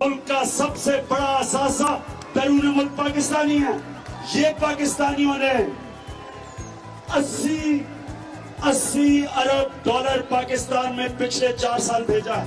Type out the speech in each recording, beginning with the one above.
मुल्क का सबसे बड़ा असासा बैरून मुल्क पाकिस्तानी है। ये पाकिस्तानियों ने 80 अरब डॉलर पाकिस्तान में पिछले 4 साल भेजा।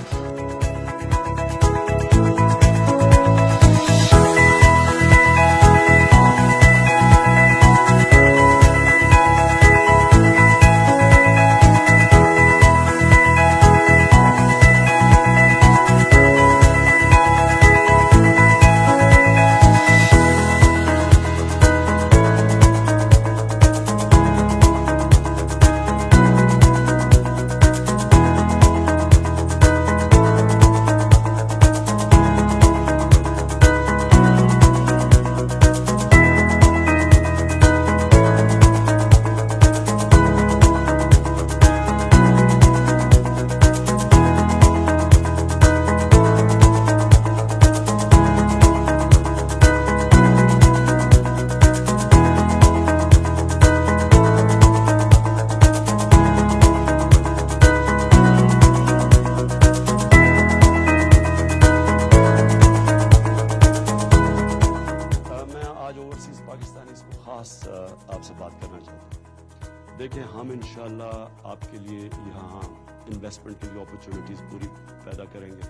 पाकिस्तानी को खास आपसे बात करना चाहता हूँ। देखिए, हम इंशाल्लाह आपके लिए यहाँ इन्वेस्टमेंट की अपॉर्चुनिटीज़ पूरी पैदा करेंगे।